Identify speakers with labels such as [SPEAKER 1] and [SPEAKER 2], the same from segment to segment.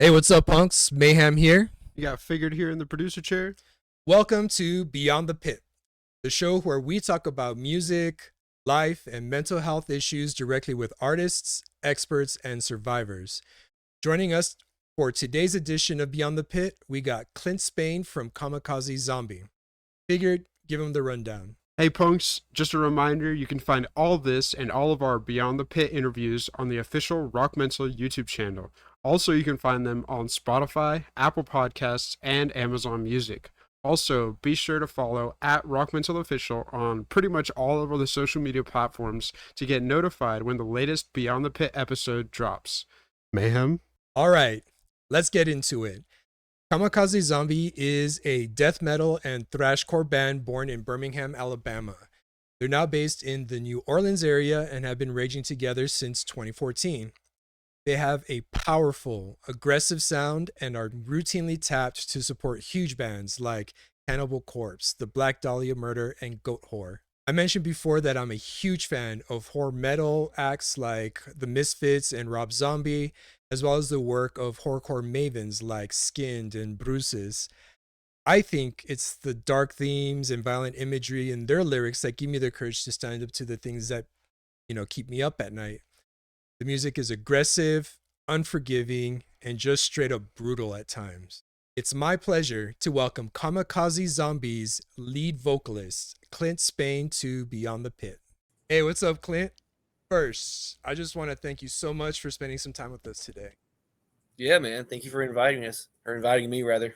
[SPEAKER 1] Hey, what's up, punks? Mayhem here.
[SPEAKER 2] You got figured here in the producer chair.
[SPEAKER 1] Welcome to Beyond the Pit, the show where we talk about music, life, and mental health issues directly with artists, experts, and survivors. Joining us for today's edition of Beyond the Pit, we got Clint Spain from Kamikaze Zombie. Figured, give him the rundown.
[SPEAKER 2] Hey, punks, just a reminder you can find all this and all of our Beyond the Pit interviews on the official RockMental YouTube channel. Also, you can find them on Spotify, Apple Podcasts, and Amazon Music. Also, be sure to follow at RockMental Official on pretty much all of the social media platforms to get notified when the latest Beyond the Pit episode drops. Mayhem?
[SPEAKER 1] All right, let's get into it. Kamikaze Zombie is a death metal and thrashcore band born in Birmingham, Alabama. They're now based in the New Orleans area and have been raging together since 2014. They have a powerful, aggressive sound and are routinely tapped to support huge bands like Cannibal Corpse, The Black Dahlia Murder, and Goat Whore. I mentioned before that I'm a huge fan of horror metal acts like The Misfits and Rob Zombie, as well as the work of horrorcore mavens like Skinned and Bruces. I think it's the dark themes and violent imagery in their lyrics that give me the courage to stand up to the things that, keep me up at night. The music is aggressive, unforgiving, and just straight up brutal at times. It's my pleasure to welcome Kamikaze Zombies lead vocalist Clint Spain to Beyond the Pit. Hey, what's up, Clint? First, I just want to thank you so much for spending some time with us today.
[SPEAKER 3] Yeah, man. Thank you for inviting us, or inviting me rather.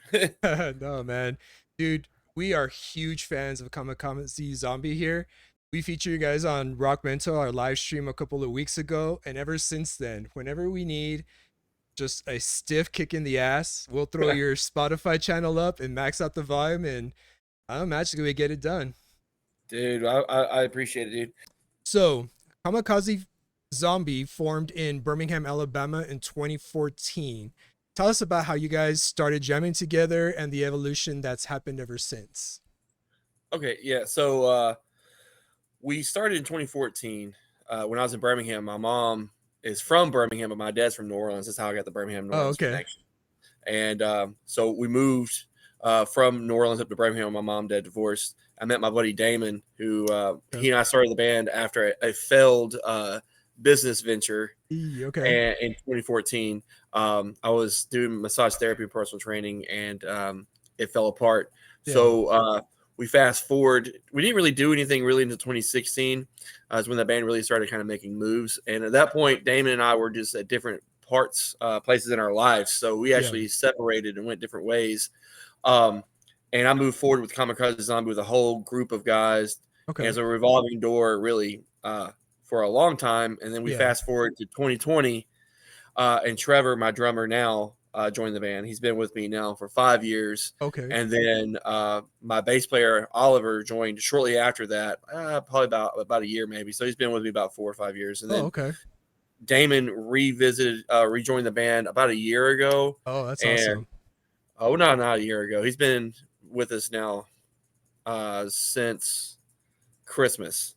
[SPEAKER 1] No, man. Dude, we are huge fans of Kamikaze Zombie here. We featured you guys on RockMental, our live stream a couple of weeks ago, and ever since then, whenever we need just a stiff kick in the ass, we'll throw your Spotify channel up and max out the volume, and magically we get it done.
[SPEAKER 3] Dude, I appreciate it, dude.
[SPEAKER 1] So, Kamikaze Zombie formed in Birmingham, Alabama in 2014. Tell us about how you guys started jamming together and the evolution that's happened ever since.
[SPEAKER 3] Okay, yeah. So we started in 2014 when I was in Birmingham. My mom is from Birmingham, but my dad's from New Orleans. That's how I got the Birmingham New
[SPEAKER 1] Oh,
[SPEAKER 3] Orleans
[SPEAKER 1] okay.
[SPEAKER 3] connection. And so we moved from New Orleans up to Birmingham. My mom and dad divorced. I met my buddy Damon, who he and I started the band after a failed business venture.
[SPEAKER 1] Okay.
[SPEAKER 3] And in 2014, I was doing massage therapy personal training, and it fell apart.
[SPEAKER 1] Yeah.
[SPEAKER 3] So we fast forward. We didn't really do anything really until 2016. Is when the band really started kind of making moves. And at that point, Damon and I were just at different places in our lives. So we actually separated and went different ways. And I moved forward with Kamikaze Zombie with a whole group of guys as a revolving door, really, for a long time. And then we fast forward to 2020, and Trevor, my drummer now, joined the band. He's been with me now for 5 years.
[SPEAKER 1] Okay.
[SPEAKER 3] And then my bass player, Oliver, joined shortly after that, probably about a year maybe. So he's been with me about 4 or 5 years. And then Damon rejoined the band about a year ago.
[SPEAKER 1] Oh, that's awesome.
[SPEAKER 3] Oh, no, not a year ago. He's been with us now since Christmas.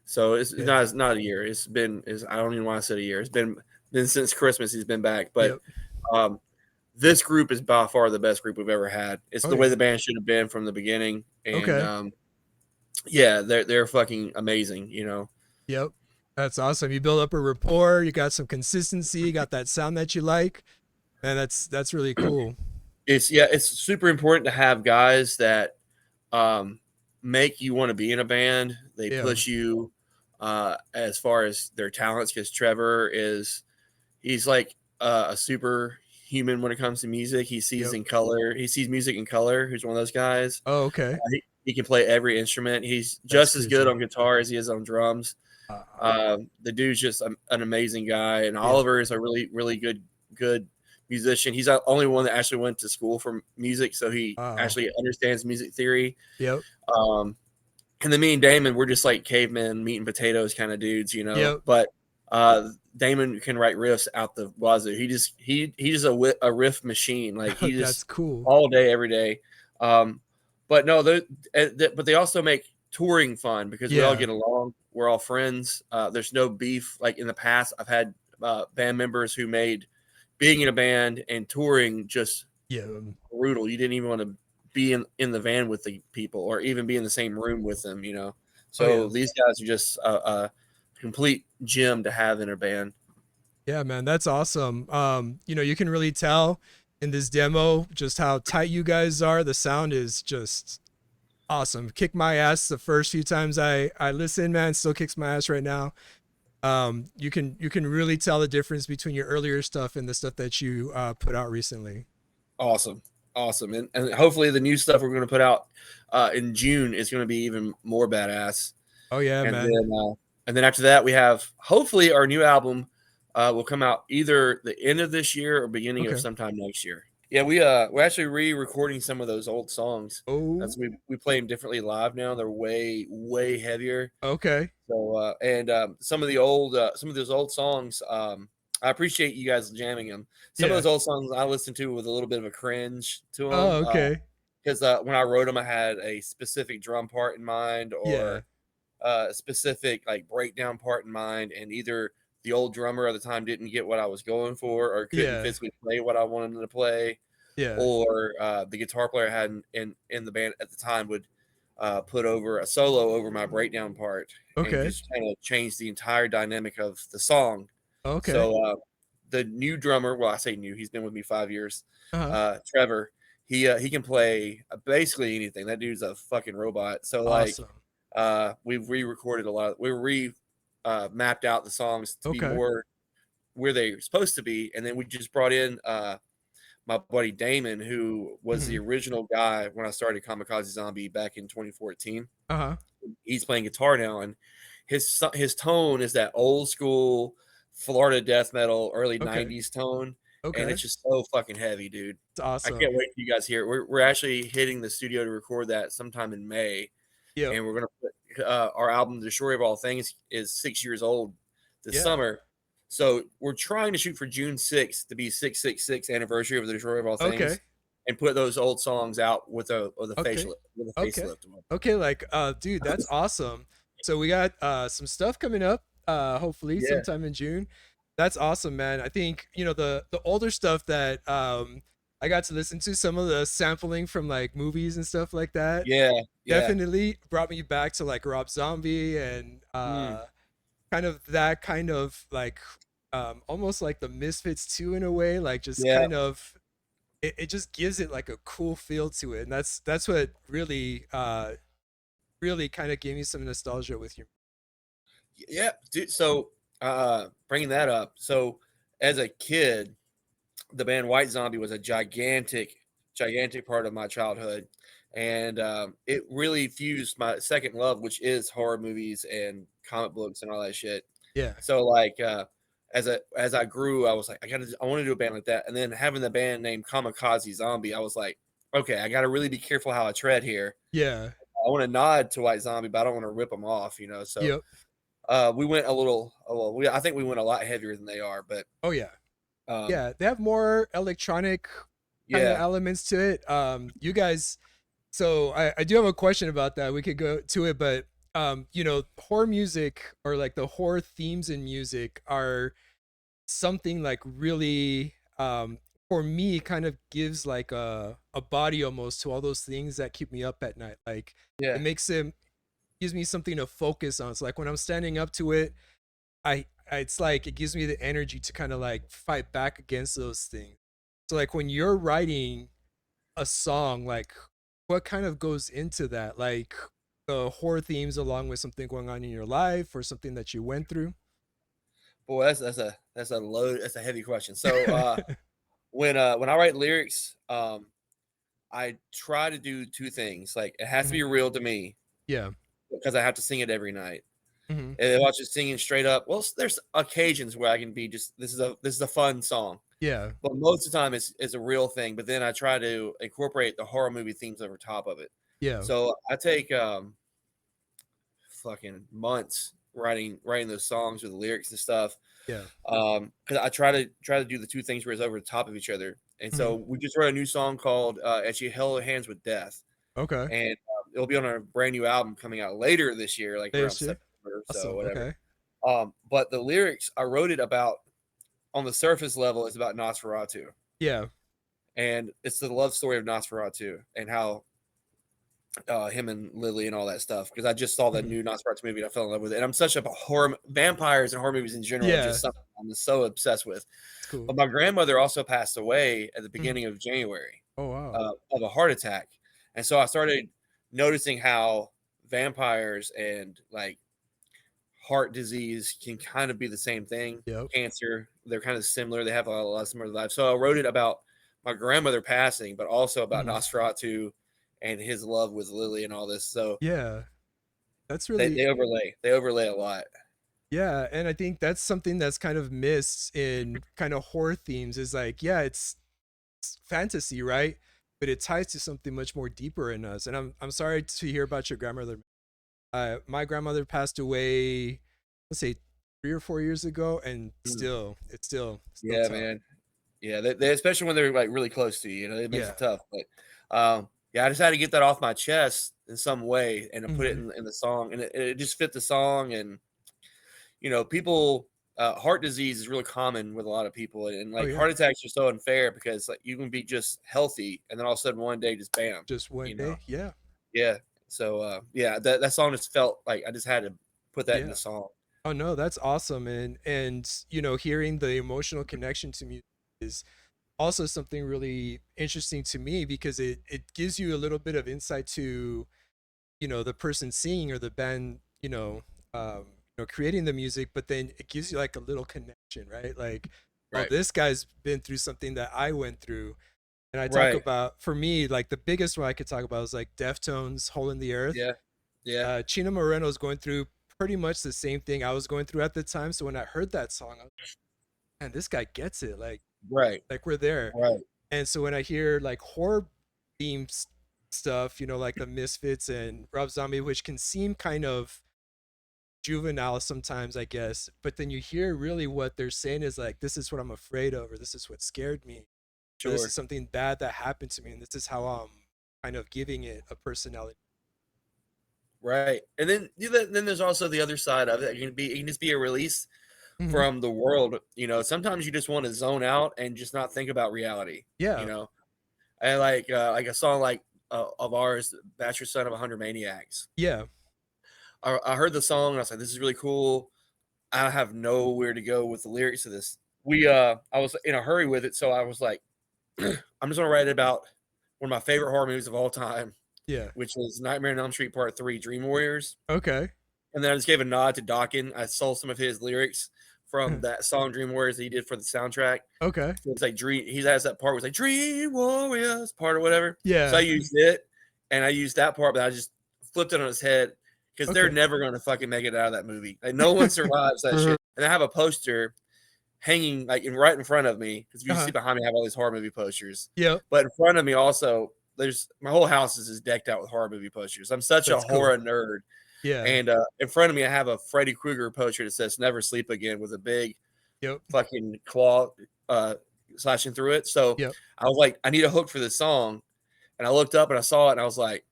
[SPEAKER 3] So it's not a year. It's been I don't even want to say a year. It's been since Christmas he's been back. But this group is by far the best group we've ever had. It's the way the band should have been from the beginning. And they're fucking amazing,
[SPEAKER 1] Yep. That's awesome. You build up a rapport, you got some consistency, you got that sound that you like. And that's really cool.
[SPEAKER 3] It's super important to have guys that make you want to be in a band. They push you as far as their talents, because Trevor he's like a super human when it comes to music. He sees in color. He sees music in color. He's one of those guys.
[SPEAKER 1] Oh, okay.
[SPEAKER 3] He can play every instrument. He's just as good on guitar as he is on drums. The dude's just an amazing guy. And Oliver is a really, really good musician. He's the only one that actually went to school for music, so he actually understands music theory.
[SPEAKER 1] Yep.
[SPEAKER 3] And then me and Damon, we're just like cavemen, meat and potatoes kind of dudes, But Damon can write riffs out the wazoo. He's just a riff machine. Like he just
[SPEAKER 1] that's cool
[SPEAKER 3] all day, every day. But no, but they also make touring fun because we all get along. We're all friends. There's no beef. Like in the past, I've had band members who made being in a band and touring just
[SPEAKER 1] Yeah.
[SPEAKER 3] brutal. You didn't even want to be in the van with the people or even be in the same room with them, you know.
[SPEAKER 1] Oh yeah.
[SPEAKER 3] So these guys are just a complete gem to have in a band.
[SPEAKER 1] Yeah, man, that's awesome. You know, you can really tell in this demo just how tight you guys are. The sound is just awesome. Kick my ass the first few times I listened, man. Still kicks my ass right now. You can really tell the difference between your earlier stuff and the stuff that you put out recently.
[SPEAKER 3] Awesome. And hopefully the new stuff we're going to put out in June is going to be even more badass.
[SPEAKER 1] Oh yeah,
[SPEAKER 3] and
[SPEAKER 1] man.
[SPEAKER 3] Then after that we have hopefully our new album will come out either the end of this year or beginning of
[SPEAKER 1] Okay.
[SPEAKER 3] sometime next year. Yeah, we're actually re-recording some of those old songs.
[SPEAKER 1] Oh.
[SPEAKER 3] That's we play them differently live now. They're way heavier.
[SPEAKER 1] Okay.
[SPEAKER 3] So some of those old songs, I appreciate you guys jamming them. Some of those old songs I listen to with a little bit of a cringe to them.
[SPEAKER 1] Oh, okay.
[SPEAKER 3] Because when I wrote them, I had a specific drum part in mind or a specific like breakdown part in mind, and either the old drummer at the time didn't get what I was going for or couldn't physically play what I wanted him to play, or the guitar player had in the band at the time would put over a solo over my breakdown part and just kind of change the entire dynamic of the song.
[SPEAKER 1] Okay.
[SPEAKER 3] So the new drummer, well, I say new, he's been with me 5 years. Trevor, he can play basically anything. That dude's a fucking robot. So
[SPEAKER 1] awesome.
[SPEAKER 3] We've re-recorded a lot. We mapped out the songs to be more where they're supposed to be, and then we just brought in my buddy Damon, who was the original guy when I started Kamikaze Zombie back in 2014. He's playing guitar now, and his tone is that old school Florida death metal, early 90s tone. And it's just so fucking heavy, dude.
[SPEAKER 1] It's awesome.
[SPEAKER 3] I can't wait for you guys here. We're actually hitting the studio to record that sometime in May.
[SPEAKER 1] Yeah.
[SPEAKER 3] And we're gonna put our album, The Story of All Things, is 6 years old this summer. So we're trying to shoot for June 6th to be 666 anniversary of The Story of All Things. And put those old songs out with a facelift.
[SPEAKER 1] Okay, like dude, that's awesome. So we got some stuff coming up, hopefully sometime in June. That's awesome, man. I think, you know, the older stuff that I got to listen to, some of the sampling from like movies and stuff like that. Definitely brought me back to like Rob Zombie and kind of like almost like the Misfits too, in a way, like just kind of it just gives it like a cool feel to it. And that's what really really kind of gave me some nostalgia with you.
[SPEAKER 3] Yeah, dude. So bringing that up, so as a kid, the band White Zombie was a gigantic part of my childhood, and it really fused my second love, which is horror movies and comic books and all that shit. So like as I grew, I was like, I want to do a band like that. And then having the band named Kamikaze Zombie, I was like, okay, I got to really be careful how I tread here. I want to nod to White Zombie, but I don't want to rip them off, you know. So we went a little, I think we went a lot heavier than they are, but
[SPEAKER 1] they have more electronic kind of elements to it. You guys, so I do have a question about that. We could go to it, but you know, horror music or like the horror themes in music are something like really for me kind of gives like a body almost to all those things that keep me up at night. Like it makes it gives me something to focus on. It's like when I'm standing up to it, it's like it gives me the energy to kind of like fight back against those things. So like when you're writing a song, like what kind of goes into that? Like the horror themes along with something going on in your life or something that you went through?
[SPEAKER 3] Boy, that's a heavy question. So when I write lyrics, I try to do two things. Like it has to be real to me. Because I have to sing it every night. And if I was just singing straight up, well, there's occasions where I can be just this is a fun song. But most of the time it's a real thing. But then I try to incorporate the horror movie themes over top of it. So I take fucking months writing those songs with the lyrics and stuff. Because I try to do the two things where it's over the top of each other. And so we just wrote a new song called "As You Held Hands with Death." And it'll be on a brand new album coming out later this year, like around September or so, whatever. But the lyrics, I wrote it about on the surface level, it's about Nosferatu.
[SPEAKER 1] Yeah.
[SPEAKER 3] And it's the love story of Nosferatu and how him and Lily and all that stuff. Because I just saw the new Nosferatu movie and I fell in love with it. And I'm such a vampires and horror movies in general are just something I'm so obsessed with.
[SPEAKER 1] It's cool.
[SPEAKER 3] But my grandmother also passed away at the beginning of January.
[SPEAKER 1] Oh wow.
[SPEAKER 3] Of a heart attack. And so I started noticing how vampires and like heart disease can kind of be the same thing.
[SPEAKER 1] Yep.
[SPEAKER 3] Cancer, they're kind of similar. They have a lot of similar lives. So I wrote it about my grandmother passing, but also about Nosferatu and his love with Lily and all this. So
[SPEAKER 1] yeah, that's really
[SPEAKER 3] they overlay a lot.
[SPEAKER 1] Yeah, and I think that's something that's kind of missed in kind of horror themes is like, yeah, it's fantasy, right? But it ties to something much more deeper in us. And I'm sorry to hear about your grandmother. My grandmother passed away, let's say 3 or 4 years ago, and it's still
[SPEAKER 3] yeah,
[SPEAKER 1] tough.
[SPEAKER 3] Man. Yeah, they especially when they're like really close to you, it makes it tough. But yeah, I just had to get that off my chest in some way and to put it in the song, and it just fit the song. And people, heart disease is really common with a lot of people, and like heart attacks are so unfair because like you can be just healthy, and then all of a sudden one day just bam,
[SPEAKER 1] just one day,
[SPEAKER 3] yeah. So yeah, that song just felt like I just had to put that in the song.
[SPEAKER 1] Oh no, that's awesome. And hearing the emotional connection to music is also something really interesting to me because it gives you a little bit of insight to the person singing or the band creating the music, but then it gives you like a little connection, right? Like, oh, this guy's been through something that I went through. And I talk about, for me, like the biggest one I could talk about is like Deftones, Hole in the Earth.
[SPEAKER 3] Yeah.
[SPEAKER 1] Chino Moreno's going through pretty much the same thing I was going through at the time. So when I heard that song, I was like, man, this guy gets it. Like, like we're there. And so when I hear like horror themed stuff, like the Misfits and Rob Zombie, which can seem kind of juvenile sometimes, I guess, but then you hear really what they're saying is like, this is what I'm afraid of, or this is what scared me. Sure. This is something bad that happened to me, and this is how I'm kind of giving it a personality.
[SPEAKER 3] Right. And then there's also the other side of it. It can just be a release from the world. Sometimes you just want to zone out and just not think about reality.
[SPEAKER 1] Yeah.
[SPEAKER 3] And like a song like of ours, Bachelor Son of 100 Maniacs.
[SPEAKER 1] Yeah.
[SPEAKER 3] I heard the song and I was like, this is really cool. I have nowhere to go with the lyrics of this. I was in a hurry with it, so I was like, I'm just gonna write about one of my favorite horror movies of all time.
[SPEAKER 1] Yeah.
[SPEAKER 3] Which is Nightmare on Elm Street Part 3, Dream Warriors.
[SPEAKER 1] Okay.
[SPEAKER 3] And then I just gave a nod to Dawkins. I stole some of his lyrics from that song Dream Warriors that he did for the soundtrack.
[SPEAKER 1] Okay.
[SPEAKER 3] So it's like he has that part where it's like Dream Warriors part or whatever.
[SPEAKER 1] Yeah.
[SPEAKER 3] So I used it and I used that part, but I just flipped it on his head because they're never gonna fucking make it out of that movie. Like no one survives that shit. And I have a poster hanging like right in front of me because if you see behind me, I have all these horror movie posters.
[SPEAKER 1] Yeah.
[SPEAKER 3] But in front of me also, there's my whole house is just decked out with horror movie posters. I'm such a horror nerd.
[SPEAKER 1] Yeah.
[SPEAKER 3] And in front of me, I have a Freddy Krueger poster that says "Never Sleep Again" with a big fucking claw slashing through it. So I was like, I need a hook for this song, and I looked up and I saw it, and I was like,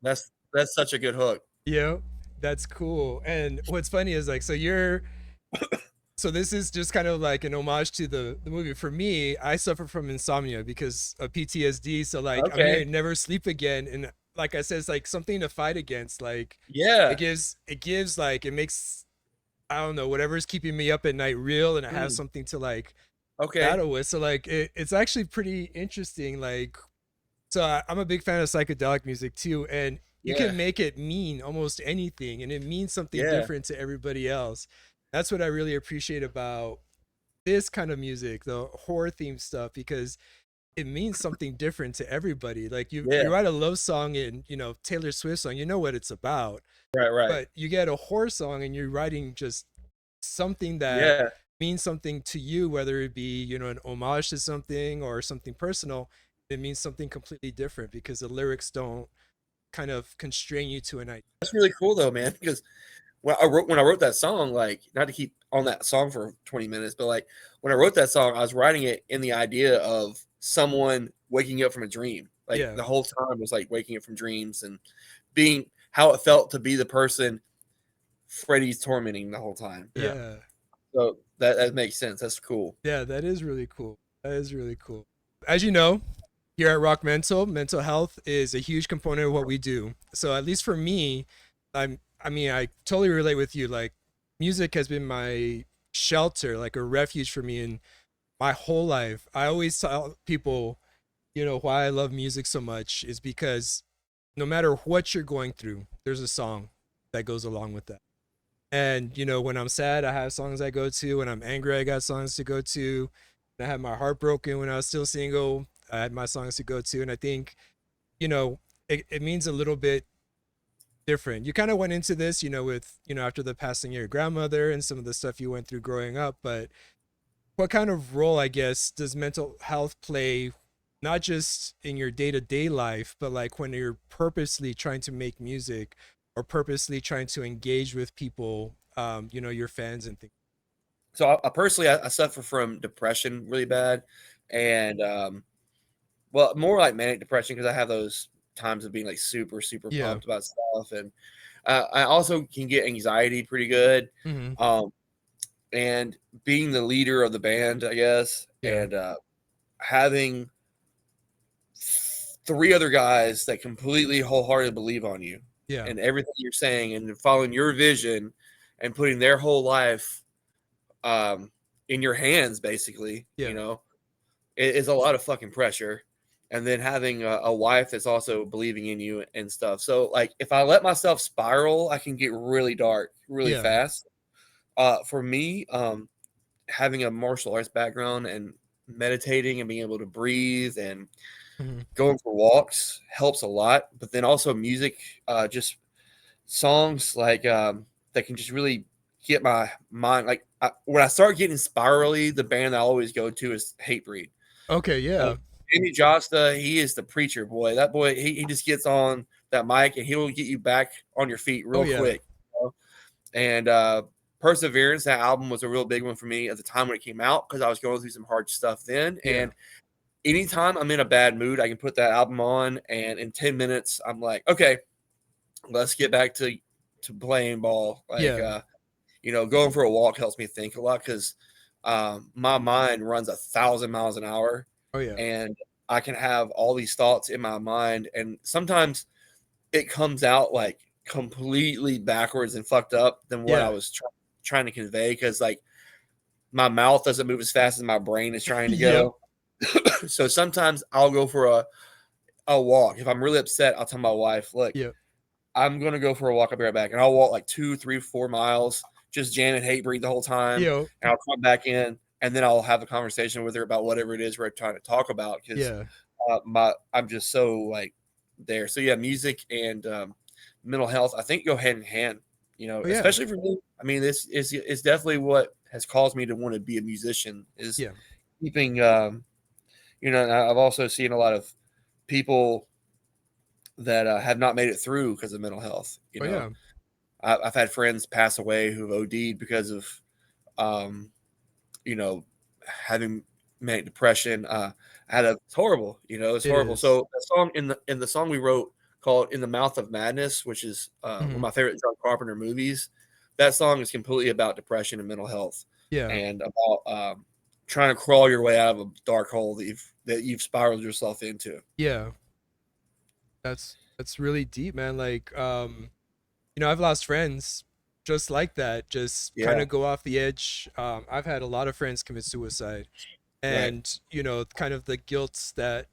[SPEAKER 3] that's such a good hook.
[SPEAKER 1] Yeah, that's cool. And what's funny is like, so this is just kind of like an homage to the movie. For me, I suffer from insomnia because of PTSD. So like, I'm hearing Never Sleep Again. And like I said, it's like something to fight against. Like, it gives like, it makes, I don't know, whatever's keeping me up at night real. And I have something to like battle with. So like, it's actually pretty interesting. Like, so I'm a big fan of psychedelic music too. And you can make it mean almost anything. And it means something different to everybody else. That's what I really appreciate about this kind of music, the horror themed stuff, because it means something different to everybody. Like you write a love song in, Taylor Swift song, you know what it's about.
[SPEAKER 3] Right.
[SPEAKER 1] But you get a horror song and you're writing just something that means something to you, whether it be, an homage to something or something personal. It means something completely different because the lyrics don't kind of constrain you to an idea.
[SPEAKER 3] That's really cool though, man, because when I wrote that song, like not to keep on that song for 20 minutes, but like when I wrote that song, I was writing it in the idea of someone waking up from a dream. Like the whole time was like waking up from dreams and being how it felt to be the person Freddy's tormenting the whole time.
[SPEAKER 1] Yeah.
[SPEAKER 3] So That makes sense. That's cool.
[SPEAKER 1] Yeah, that is really cool. That is really cool. As you know, here at RockMental, mental health is a huge component of what we do. So at least for me, I mean, I totally relate with you. Like, music has been my shelter, like a refuge for me in my whole life. I always tell people, you know, why I love music so much is because no matter what you're going through, there's a song that goes along with that. And you know, when I'm sad, I have songs I go to. When I'm angry, I got songs to go to. When I had my heart broken when I was still single, I had my songs to go to. And I think, you know, it means a little bit different. You kind of went into this, you know, with, you know, after the passing of your grandmother and some of the stuff you went through growing up. But what kind of role, I guess, does mental health play, not just in your day-to-day life, but like when you're purposely trying to make music or purposely trying to engage with people, you know, your fans and things?
[SPEAKER 3] So I personally, I suffer from depression really bad, and well, more like manic depression because I have those times of being like super
[SPEAKER 1] Yeah.
[SPEAKER 3] pumped about stuff, and I also can get anxiety pretty good.
[SPEAKER 1] Hmm.
[SPEAKER 3] Um, and being the leader of the band, I guess,
[SPEAKER 1] Yeah.
[SPEAKER 3] and having three other guys that completely wholeheartedly believe on you
[SPEAKER 1] Yeah.
[SPEAKER 3] and everything you're saying and following your vision and putting their whole life in your hands, basically,
[SPEAKER 1] Yeah.
[SPEAKER 3] it is a lot of fucking pressure. And then having a wife that's also believing in you and stuff. So, like, if I let myself spiral, I can get really dark really
[SPEAKER 1] Yeah.
[SPEAKER 3] fast. For me, having a martial arts background and meditating and being able to breathe and
[SPEAKER 1] Hmm.
[SPEAKER 3] going for walks helps a lot. But then also music, just songs like that can just really get my mind. Like when I start getting spirally, the band I always go to is Hatebreed.
[SPEAKER 1] Okay.
[SPEAKER 3] Uh,
[SPEAKER 1] Yeah.
[SPEAKER 3] Jamie Josta, he is the preacher boy. That boy, he just gets on that mic and he'll get you back on your feet
[SPEAKER 1] Oh
[SPEAKER 3] real
[SPEAKER 1] yeah.
[SPEAKER 3] quick. And Perseverance, that album was a real big one for me at the time when it came out because I was going through some hard stuff then.
[SPEAKER 1] Yeah.
[SPEAKER 3] And anytime I'm in a bad mood, I can put that album on, and in 10 minutes, I'm like, okay, let's get back to playing ball. Like,
[SPEAKER 1] Yeah.
[SPEAKER 3] going for a walk helps me think a lot because my mind runs 1,000 miles an hour,
[SPEAKER 1] Oh yeah.
[SPEAKER 3] and I can have all these thoughts in my mind, and sometimes it comes out like completely backwards and fucked up than what I
[SPEAKER 1] Yeah.
[SPEAKER 3] was trying to convey because like my mouth doesn't move as fast as my brain is trying to
[SPEAKER 1] Yep.
[SPEAKER 3] go. So sometimes I'll go for a walk. If I'm really upset, I'll tell my wife, look,
[SPEAKER 1] Yep.
[SPEAKER 3] I'm gonna go for a walk. I'll be right back. And I'll walk like 2, 3, 4 miles, just jamming Hatebreed the whole time.
[SPEAKER 1] Yo.
[SPEAKER 3] And I'll come back in and then I'll have a conversation with her about whatever it is we're trying to talk about because
[SPEAKER 1] Yeah.
[SPEAKER 3] I'm just so like there. So yeah, music and mental health, I think go hand in hand,
[SPEAKER 1] Oh yeah.
[SPEAKER 3] especially for me. I mean, this is definitely what has caused me to want to be a musician is
[SPEAKER 1] Yeah.
[SPEAKER 3] keeping, and I've also seen a lot of people that have not made it through because of mental health.
[SPEAKER 1] Oh yeah.
[SPEAKER 3] I've had friends pass away who've OD'd because of, um, you know, having manic depression. It's horrible. It's
[SPEAKER 1] It
[SPEAKER 3] horrible.
[SPEAKER 1] is.
[SPEAKER 3] So the song in the song we wrote called "In the Mouth of Madness," which is one of
[SPEAKER 1] Hmm.
[SPEAKER 3] my favorite John Carpenter movies. That song is completely about depression and mental health,
[SPEAKER 1] Yeah.
[SPEAKER 3] and about trying to crawl your way out of a dark hole that you've spiraled yourself into.
[SPEAKER 1] Yeah. That's really deep, man. Like, you know, I've lost friends just like that, just kind
[SPEAKER 3] Yeah,
[SPEAKER 1] of go off the edge. I've had a lot of friends commit suicide,
[SPEAKER 3] right,
[SPEAKER 1] and you know, kind of the guilt that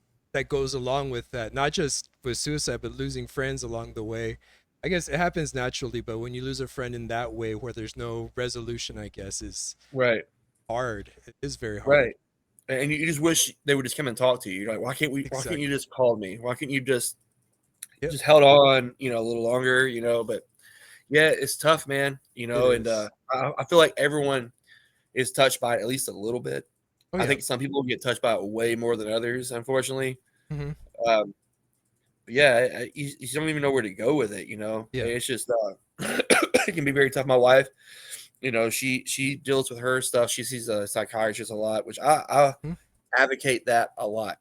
[SPEAKER 1] goes along with that, not just with suicide, but losing friends along the way. I guess it happens naturally, but when you lose a friend in that way, where there's no resolution, I guess is
[SPEAKER 3] right,
[SPEAKER 1] hard. It is very hard.
[SPEAKER 3] right. And you just wish they would just come and talk to you. You're like, why can't you
[SPEAKER 1] Exactly.
[SPEAKER 3] just call me? Why can't you
[SPEAKER 1] Yep.
[SPEAKER 3] just held on, a little longer, but yeah, it's tough, man,
[SPEAKER 1] It
[SPEAKER 3] and
[SPEAKER 1] is.
[SPEAKER 3] I feel like everyone is touched by it at least a little bit.
[SPEAKER 1] Oh
[SPEAKER 3] I
[SPEAKER 1] yeah.
[SPEAKER 3] think some people get touched by it way more than others, unfortunately.
[SPEAKER 1] Hmm.
[SPEAKER 3] Um, but yeah, you don't even know where to go with it,
[SPEAKER 1] Yeah.
[SPEAKER 3] it's just it can be very tough. My wife, she deals with her stuff. She sees a psychiatrist a lot, which I
[SPEAKER 1] Mhm.
[SPEAKER 3] advocate that a lot.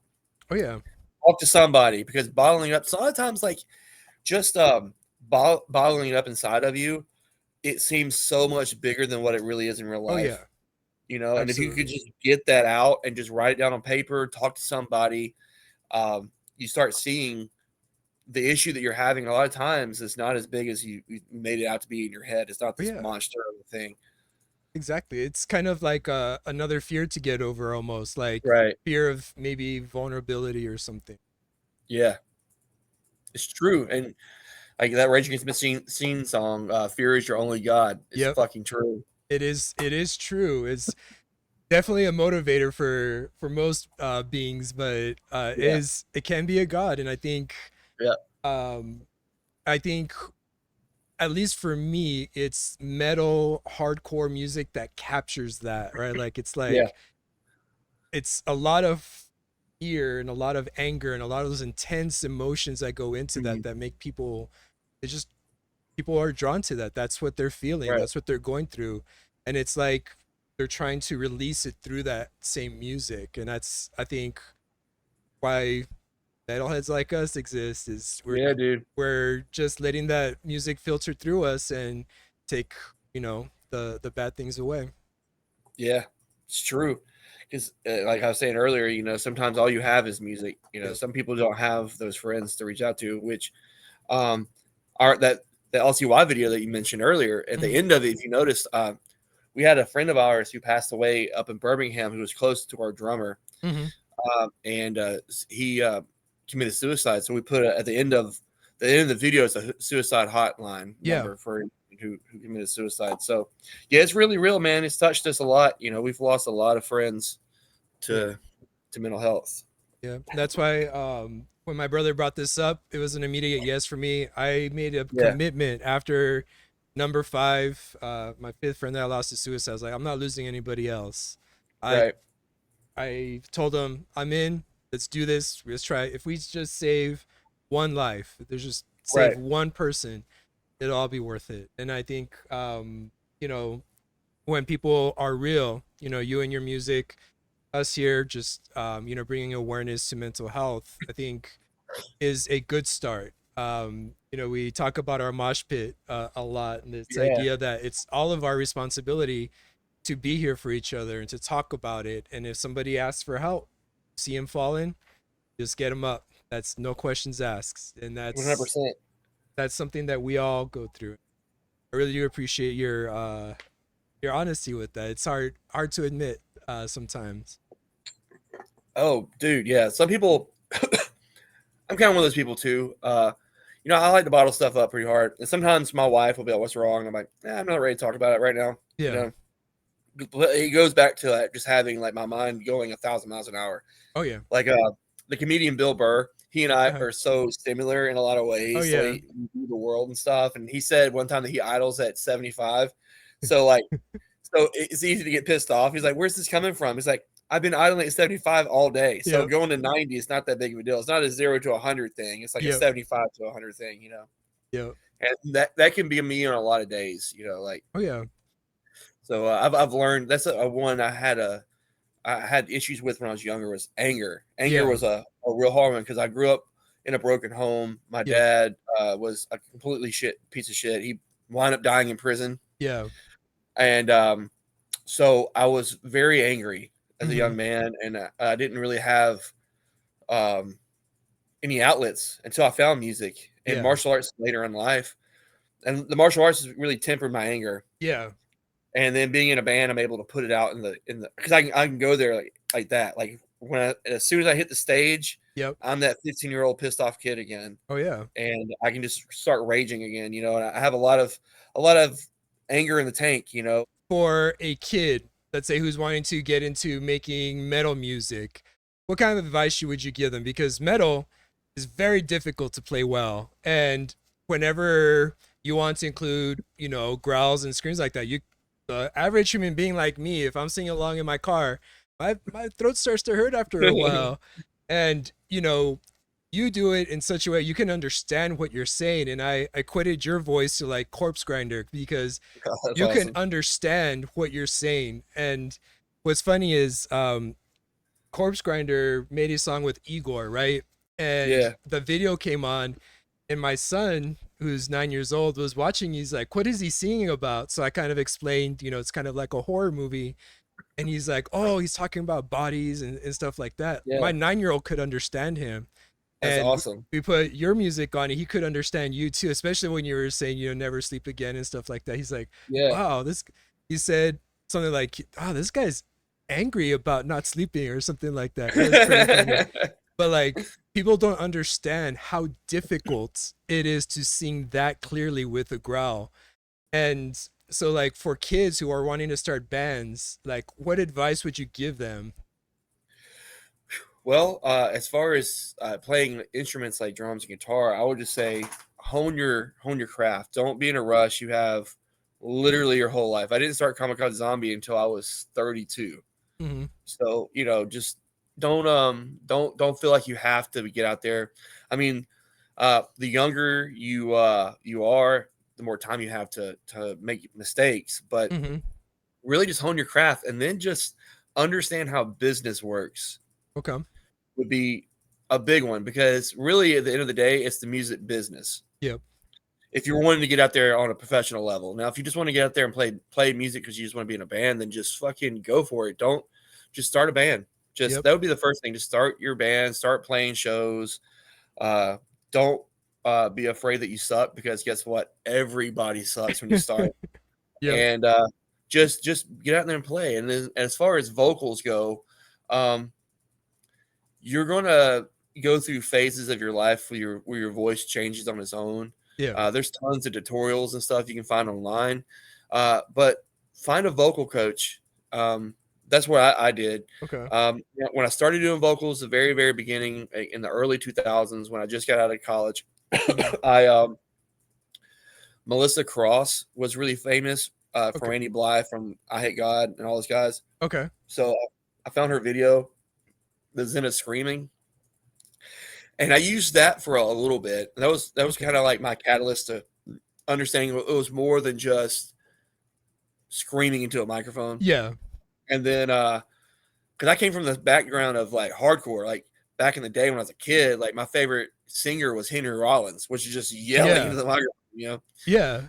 [SPEAKER 1] Oh yeah.
[SPEAKER 3] Talk to somebody because bottling it up. So a lot of times, like just bottling it up inside of you, it seems so much bigger than what it really is in real
[SPEAKER 1] Oh yeah.
[SPEAKER 3] life. And if you could
[SPEAKER 1] Absolutely.
[SPEAKER 3] just get that out and just write it down on paper, talk to somebody, you start seeing the issue that you're having. A lot of times it's not as big as you made it out to be in your head. It's not
[SPEAKER 1] Oh,
[SPEAKER 3] this
[SPEAKER 1] yeah.
[SPEAKER 3] monster of a thing.
[SPEAKER 1] Exactly. It's kind of like another fear to get over, almost like
[SPEAKER 3] Right.
[SPEAKER 1] fear of maybe vulnerability or something.
[SPEAKER 3] Yeah, it's true. And like that Rage Against the Machine song, "Fear is your only god." It's
[SPEAKER 1] Yep.
[SPEAKER 3] fucking true.
[SPEAKER 1] It is. It is true. It's definitely a motivator for most beings, but
[SPEAKER 3] Yeah,
[SPEAKER 1] it can be a god, and
[SPEAKER 3] yeah,
[SPEAKER 1] um, I think at least for me, it's metal hardcore music that captures that, right? Like
[SPEAKER 3] yeah.
[SPEAKER 1] it's a lot of fear and a lot of anger and a lot of those intense emotions that go into
[SPEAKER 3] Mhm.
[SPEAKER 1] that make people, it's just, people are drawn to that. That's what they're feeling,
[SPEAKER 3] Right.
[SPEAKER 1] that's what they're going through, and it's like they're trying to release it through that same music. And that's, I think, why metalheads like us exist, is
[SPEAKER 3] Yeah, dude.
[SPEAKER 1] we're just letting that music filter through us and take, the bad things away.
[SPEAKER 3] Yeah, it's true. Because, like I was saying earlier, sometimes all you have is music.
[SPEAKER 1] Yep.
[SPEAKER 3] Some people don't have those friends to reach out to, which um, are that the LCY video that you mentioned earlier. At the
[SPEAKER 1] Mhm.
[SPEAKER 3] end of it, if you noticed, we had a friend of ours who passed away up in Birmingham who was close to our drummer,
[SPEAKER 1] Mhm.
[SPEAKER 3] and he committed suicide. So we put at the end of the video, it's a suicide hotline
[SPEAKER 1] Yeah.
[SPEAKER 3] number for who committed suicide. So yeah, it's really real, man. It's touched us a lot. We've lost a lot of friends
[SPEAKER 1] Yeah.
[SPEAKER 3] to mental health.
[SPEAKER 1] Yeah, that's why when my brother brought this up, it was an immediate yes for me. I made a
[SPEAKER 3] Yeah,
[SPEAKER 1] commitment after number five, my fifth friend that I lost to suicide. I was like, I'm not losing anybody else. I
[SPEAKER 3] right,
[SPEAKER 1] I told him, I'm in. Let's do this. Let's try. If we just save one life, if there's just save
[SPEAKER 3] right.
[SPEAKER 1] one person, it'll all be worth it. And I think, you know, when people are real, you and your music, us here, just bringing awareness to mental health, I think is a good start. We talk about our mosh pit a lot, and this
[SPEAKER 3] Yeah,
[SPEAKER 1] idea that it's all of our responsibility to be here for each other and to talk about it. And if somebody asks for help, see him falling, just get him up. That's no questions asked, and
[SPEAKER 3] 100%.
[SPEAKER 1] that's something that we all go through. I really do appreciate your honesty with that. It's hard to admit sometimes.
[SPEAKER 3] Oh, dude, yeah. Some people, I'm kind of one of those people too. I like to bottle stuff up pretty hard, and sometimes my wife will be like, "What's wrong?" I'm like, I'm not ready to talk about it right now.
[SPEAKER 1] Yeah.
[SPEAKER 3] But it goes back to like just having like my mind going 1,000 miles an hour.
[SPEAKER 1] Oh yeah.
[SPEAKER 3] Like the comedian Bill Burr, he and I
[SPEAKER 1] Uh-huh.
[SPEAKER 3] are so similar in a lot of
[SPEAKER 1] Oh
[SPEAKER 3] ways. The
[SPEAKER 1] yeah.
[SPEAKER 3] way we view the world and stuff. And he said one time that he idles at 75. So like, so it's easy to get pissed off. He's like, "Where's this coming from?" He's like, "I've been idling at 75 all day. So
[SPEAKER 1] Yep.
[SPEAKER 3] going to 90 is not that big of a deal. It's not a 0 to 100 thing. It's like a
[SPEAKER 1] Yep.
[SPEAKER 3] 75 to 100 thing.
[SPEAKER 1] Yep.
[SPEAKER 3] And that can be me on a lot of days. Like
[SPEAKER 1] Oh yeah.
[SPEAKER 3] so. I've learned that's a one I had issues with when I was younger was anger. Anger
[SPEAKER 1] Yeah.
[SPEAKER 3] was a real hard one because I grew up in a broken home. My
[SPEAKER 1] Yep.
[SPEAKER 3] dad was a completely piece of shit. He wound up dying in prison,
[SPEAKER 1] Yeah.
[SPEAKER 3] and so I was very angry as a
[SPEAKER 1] Hmm.
[SPEAKER 3] young man, and I didn't really have um, any outlets until I found music and
[SPEAKER 1] Yeah.
[SPEAKER 3] martial arts later in life. And the martial arts has really tempered my anger.
[SPEAKER 1] Yeah.
[SPEAKER 3] And then being in a band, I'm able to put it out in the because I can go there like that. Like as soon as I hit the stage,
[SPEAKER 1] Yep.
[SPEAKER 3] I'm that 15-year-old pissed off kid again,
[SPEAKER 1] Oh yeah.
[SPEAKER 3] and I can just start raging again. And I have a lot of anger in the tank.
[SPEAKER 1] For a kid, let's say, who's wanting to get into making metal music, what kind of advice would you give them? Because metal is very difficult to play well, and whenever you want to include, growls and screams like that, the average human being like me, if I'm singing along in my car, my throat starts to hurt after a while, and you do it in such a way you can understand what you're saying. And I equated your voice to like corpse grinder, because
[SPEAKER 3] That's
[SPEAKER 1] you can
[SPEAKER 3] awesome.
[SPEAKER 1] understand what you're saying. And what's funny is corpse grinder made a song with Igor, right? And
[SPEAKER 3] Yeah,
[SPEAKER 1] the video came on, and my son, who's 9 years old, was watching. He's like, what is he singing about? So I kind of explained, it's kind of like a horror movie. and he's like, oh, he's talking about bodies and stuff like that.
[SPEAKER 3] Yeah,
[SPEAKER 1] My 9-year-old could understand him,
[SPEAKER 3] that's
[SPEAKER 1] and
[SPEAKER 3] awesome.
[SPEAKER 1] we put your music on, and he could understand you too, especially when you were saying, never sleep again and stuff like that. He's like,
[SPEAKER 3] Yeah.
[SPEAKER 1] wow, this. He said something like, oh, this guy's angry about not sleeping or something like that. It was pretty funny. But like, people don't understand how difficult it is to sing that clearly with a growl. And so like for kids who are wanting to start bands, like what advice would you give them?
[SPEAKER 3] Well, as far as playing instruments like drums and guitar, I would just say hone your craft. Don't be in a rush. You have literally your whole life. I didn't start Kamikaze Zombie until I was 32.
[SPEAKER 1] Mm-hmm.
[SPEAKER 3] So, just don't feel like you have to get out there. I mean, the younger you are, the more time you have to make mistakes, but
[SPEAKER 1] Mm-hmm.
[SPEAKER 3] really just hone your craft and then just understand how business works
[SPEAKER 1] Okay.
[SPEAKER 3] would be a big one, because really at the end of the day, it's the music business.
[SPEAKER 1] Yep.
[SPEAKER 3] If you're wanting to get out there on a professional level. Now, if you just want to get out there and play music because you just want to be in a band, then just fucking go for it. Don't just start a band. Just
[SPEAKER 1] Yep.
[SPEAKER 3] that would be the first thing. Just start your band, start playing shows. Don't be afraid that you suck, because guess what? Everybody sucks when you start.
[SPEAKER 1] Yep.
[SPEAKER 3] And just get out there and play. And then as far as vocals go, um, you're gonna go through phases of your life where your voice changes on its own.
[SPEAKER 1] Yeah.
[SPEAKER 3] There's tons of tutorials and stuff you can find online, but find a vocal coach. That's what I did.
[SPEAKER 1] Okay.
[SPEAKER 3] When I started doing vocals, the very very beginning in the early 2000s, when I just got out of college, I Melissa Cross was really famous for
[SPEAKER 1] Okay.
[SPEAKER 3] Randy Blythe from I Hate God and all those guys.
[SPEAKER 1] Okay.
[SPEAKER 3] So I found her video, the Zenith Screaming, and I used that for a little bit. That was
[SPEAKER 1] Okay.
[SPEAKER 3] kind of like my catalyst to understanding it was more than just screaming into a microphone.
[SPEAKER 1] Yeah.
[SPEAKER 3] And then because I came from the background of like hardcore, like back in the day when I was a kid, like my favorite singer was Henry Rollins, which is just yelling
[SPEAKER 1] Yeah.
[SPEAKER 3] into the microphone.
[SPEAKER 1] Yeah.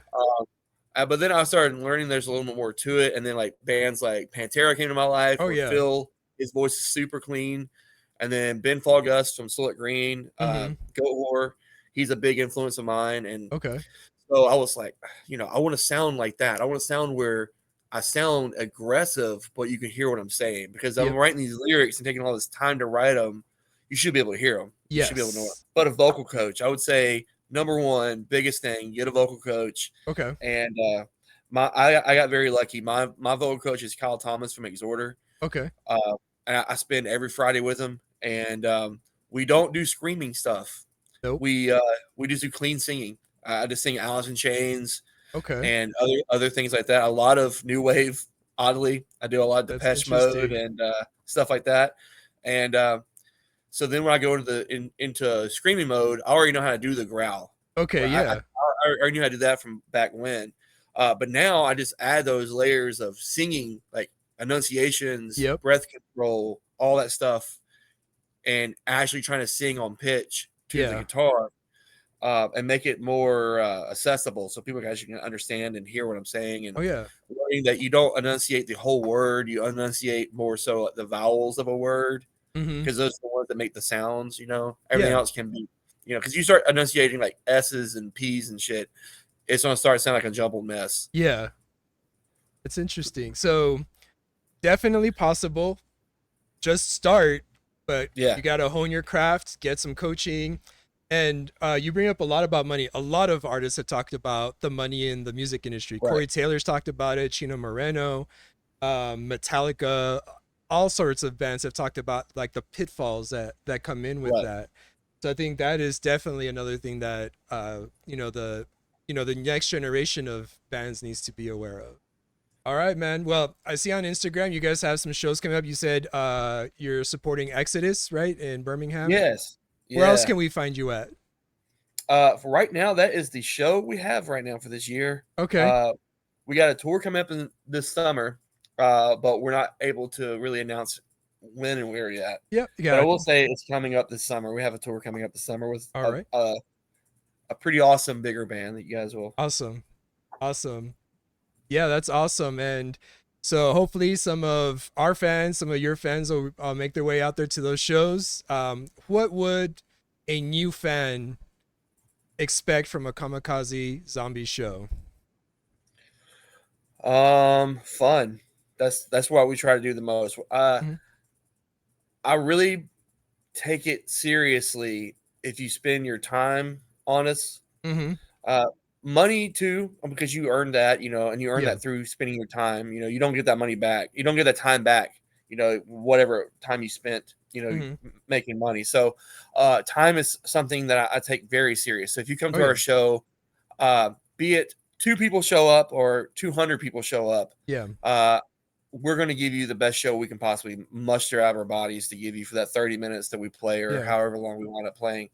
[SPEAKER 3] But then I started learning there's a little bit more to it, and then like bands like Pantera came to my life,
[SPEAKER 1] Oh
[SPEAKER 3] where
[SPEAKER 1] yeah.
[SPEAKER 3] Phil, his voice is super clean, and then Ben Falgus from Sillet Green,
[SPEAKER 1] Mm-hmm.
[SPEAKER 3] Goat Whore, he's a big influence of mine, and
[SPEAKER 1] Okay.
[SPEAKER 3] so I was like, I want to sound like that. I want to sound where I sound aggressive, but you can hear what I'm saying, because I'm
[SPEAKER 1] Yep.
[SPEAKER 3] writing these lyrics and taking all this time to write them. You should be able to hear them. You should be able to know it.
[SPEAKER 1] Yes.
[SPEAKER 3] But a vocal coach, I would say, number one, biggest thing, get a vocal coach.
[SPEAKER 1] Okay.
[SPEAKER 3] And I got very lucky. My vocal coach is Kyle Thomas from Exhorter.
[SPEAKER 1] Okay.
[SPEAKER 3] And I spend every Friday with him, and we don't do screaming stuff.
[SPEAKER 1] Nope.
[SPEAKER 3] We just do clean singing. I just sing Alice in Chains
[SPEAKER 1] Okay.
[SPEAKER 3] and other things like that. A lot of new wave. Oddly, I do a lot of
[SPEAKER 1] That's
[SPEAKER 3] Depeche Mode
[SPEAKER 1] interesting.
[SPEAKER 3] and stuff like that. And so then when I go into screaming mode, I already know how to do the growl.
[SPEAKER 1] Okay.
[SPEAKER 3] Right? I
[SPEAKER 1] Yeah.
[SPEAKER 3] already knew how to do that from back when. But now I just add those layers of singing, like enunciations,
[SPEAKER 1] Yep.
[SPEAKER 3] breath control, all that stuff, and actually trying to sing on pitch to the
[SPEAKER 1] Yeah.
[SPEAKER 3] guitar, and make it more accessible, so people actually can understand and hear what I'm saying. And
[SPEAKER 1] Oh yeah.
[SPEAKER 3] learning that you don't enunciate the whole word, you enunciate more so like the vowels of a word,
[SPEAKER 1] Mm-hmm.
[SPEAKER 3] because those are the ones that make the sounds. Everything
[SPEAKER 1] Yeah.
[SPEAKER 3] else can be, because you start enunciating like S's and P's and shit, it's gonna start to sound like a jumbled mess.
[SPEAKER 1] Yeah. It's interesting. So definitely possible. Just start, but
[SPEAKER 3] Yeah,
[SPEAKER 1] you got to hone your craft, get some coaching. And you bring up a lot about money. A lot of artists have talked about the money in the music industry.
[SPEAKER 3] right.
[SPEAKER 1] Corey Taylor's talked about it, Chino Moreno, Metallica, all sorts of bands have talked about like the pitfalls that come in with
[SPEAKER 3] Right.
[SPEAKER 1] that. So I think that is definitely another thing that the next generation of bands needs to be aware of. All right, man. Well, I see on Instagram you guys have some shows coming up. You said you're supporting Exodus, right, in Birmingham.
[SPEAKER 3] Yes.
[SPEAKER 1] Where else
[SPEAKER 3] Yeah.
[SPEAKER 1] can we find you at?
[SPEAKER 3] For right now, that is the show we have right now for this year.
[SPEAKER 1] Okay.
[SPEAKER 3] We got a tour coming up in this summer, but we're not able to really announce when and where yet.
[SPEAKER 1] Yep.
[SPEAKER 3] But I
[SPEAKER 1] Yeah.
[SPEAKER 3] will say it's coming up this summer. We have a tour coming up this summer with
[SPEAKER 1] All right.
[SPEAKER 3] a pretty awesome bigger band that you guys will.
[SPEAKER 1] Awesome. Awesome. Yeah, that's awesome. And So hopefully some of our fans, some of your fans will make their way out there to those shows. What would a new fan expect from a Kamikaze Zombie show?
[SPEAKER 3] Fun. That's what we try to do the most.
[SPEAKER 1] Mm-hmm.
[SPEAKER 3] I really take it seriously if you spend your time on us.
[SPEAKER 1] Mm-hmm.
[SPEAKER 3] Uh, money too, because you earned that, and you earn
[SPEAKER 1] Yeah.
[SPEAKER 3] that through spending your time. You don't get that money back. You don't get that time back. Whatever time you spent,
[SPEAKER 1] Mm-hmm.
[SPEAKER 3] making money. So, time is something that I take very serious. So if you come
[SPEAKER 1] Oh
[SPEAKER 3] to
[SPEAKER 1] yeah.
[SPEAKER 3] our show, be it 2 people show up or 200 people show up,
[SPEAKER 1] Yeah.
[SPEAKER 3] we're going to give you the best show we can possibly muster out of our bodies to give you for that 30 minutes that we play, or
[SPEAKER 1] Yeah.
[SPEAKER 3] however long we want it playing.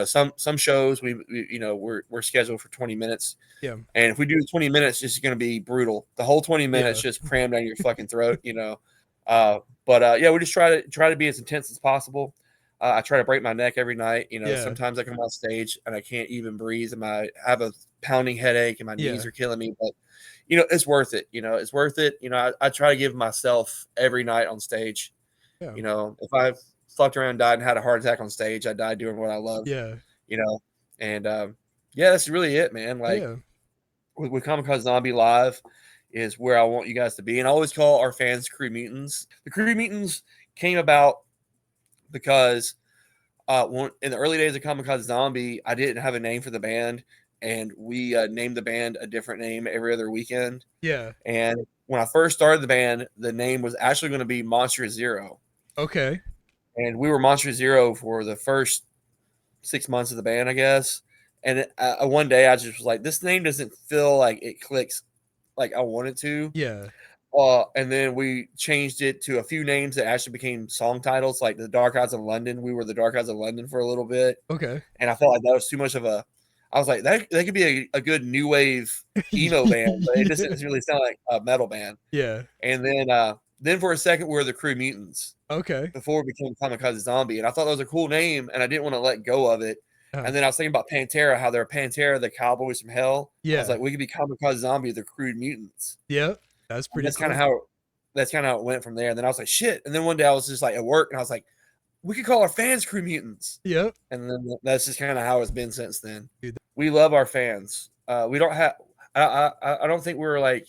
[SPEAKER 3] Some shows we're scheduled for 20 minutes,
[SPEAKER 1] Yeah.
[SPEAKER 3] and if we do 20 minutes, it's going to be brutal. The whole 20 minutes
[SPEAKER 1] Yeah.
[SPEAKER 3] just crammed down your fucking throat. Yeah, we just try to be as intense as possible. I try to break my neck every night.
[SPEAKER 1] Yeah.
[SPEAKER 3] Sometimes I come on stage and I can't even breathe, and I have a pounding headache, and my
[SPEAKER 1] Yeah.
[SPEAKER 3] knees are killing me. But it's worth it. It's worth it. I try to give myself every night on stage.
[SPEAKER 1] Yeah.
[SPEAKER 3] If I fucked around and died and had a heart attack on stage, I died doing what I love.
[SPEAKER 1] Yeah.
[SPEAKER 3] And yeah, that's really it, man. Like,
[SPEAKER 1] Yeah.
[SPEAKER 3] with Kamikaze Zombie Live is where I want you guys to be. And I always call our fans Crude Mutants. The Crude Mutants came about because in the early days of Kamikaze Zombie, I didn't have a name for the band, and we named the band a different name every other weekend.
[SPEAKER 1] Yeah.
[SPEAKER 3] And when I first started the band, the name was actually going to be Monster Zero.
[SPEAKER 1] Okay.
[SPEAKER 3] And we were Monster Zero for the first 6 months of the band, I guess. And one day I just was like, this name doesn't feel like it clicks like I want it to.
[SPEAKER 1] Yeah.
[SPEAKER 3] And then we changed it to a few names that actually became song titles, like the Dark Eyes of London. We were the Dark Eyes of London for a little bit.
[SPEAKER 1] Okay.
[SPEAKER 3] And I felt like that was too much of I was like, that could be a good new wave emo band, but it just doesn't really sound like a metal band.
[SPEAKER 1] Yeah.
[SPEAKER 3] And then for a second, we were the Crude Mutants
[SPEAKER 1] Okay.
[SPEAKER 3] before we became Kamikaze Zombie. And I thought that was a cool name, and I didn't want to let go of it. And then I was thinking about Pantera, how they're Pantera, the Cowboys from Hell. I was
[SPEAKER 1] Yeah.
[SPEAKER 3] like, we could be Kamikaze Zombie, the Crude Mutants.
[SPEAKER 1] Yeah. That's
[SPEAKER 3] And
[SPEAKER 1] pretty
[SPEAKER 3] that's
[SPEAKER 1] cool.
[SPEAKER 3] kind of how it went from there. And then I was like, shit. And then one day I was just like at work, and I was like, we could call our fans Crude Mutants.
[SPEAKER 1] Yep.
[SPEAKER 3] And then that's just kind of how it's been since then.
[SPEAKER 1] Dude.
[SPEAKER 3] We love our fans. We don't have. I don't think we're like,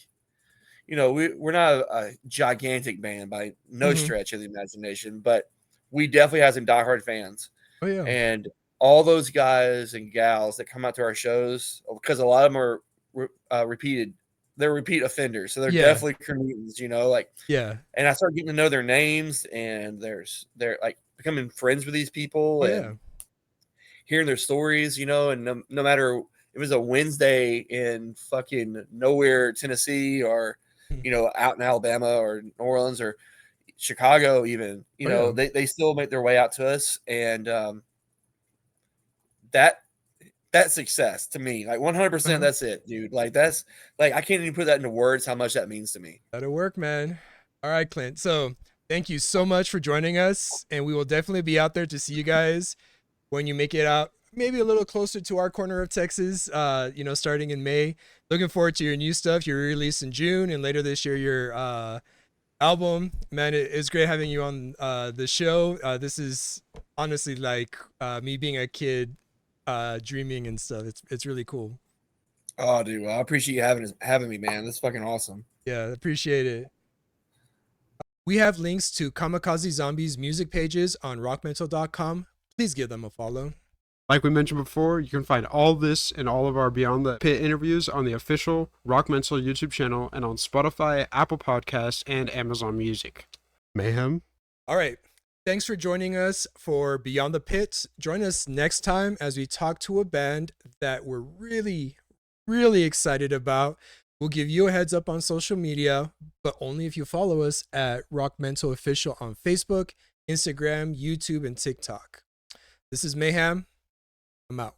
[SPEAKER 3] we're not a gigantic band by no stretch of the imagination, but we definitely have some diehard fans.
[SPEAKER 1] Oh yeah.
[SPEAKER 3] And all those guys and gals that come out to our shows, because a lot of them are repeated. They're repeat offenders, so they're definitely Crude,
[SPEAKER 1] Yeah.
[SPEAKER 3] And I started getting to know their names, and they're like becoming friends with these people, and hearing their stories, and no matter if it was a Wednesday in fucking nowhere, Tennessee, or out in Alabama or New Orleans or Chicago, even, they still make their way out to us, and that's success to me. Like 100%, that's it, dude. Like that's like I can't even put that into words how much that means to me.
[SPEAKER 1] That'll work, man. All right, Clint. So thank you so much for joining us, and we will definitely be out there to see you guys when you make it out, maybe a little closer to our corner of Texas. Starting in May. Looking forward to your new stuff. Your release in June, and later this year your album. Man, it's great having you on the show. This is honestly like me being a kid, dreaming and stuff. It's really cool.
[SPEAKER 3] Oh, dude, well, I appreciate you having me, man. That's fucking awesome.
[SPEAKER 1] Yeah, appreciate it. We have links to Kamikaze Zombies music pages on rockmental.com. Please give them a follow.
[SPEAKER 2] Like we mentioned before, you can find all this and all of our Beyond the Pit interviews on the official RockMental YouTube channel and on Spotify, Apple Podcasts, and Amazon Music. Mayhem.
[SPEAKER 1] All right. Thanks for joining us for Beyond the Pit. Join us next time as we talk to a band that we're really, really excited about. We'll give you a heads up on social media, but only if you follow us at RockMental Official on Facebook, Instagram, YouTube, and TikTok. This is Mayhem. I'm out.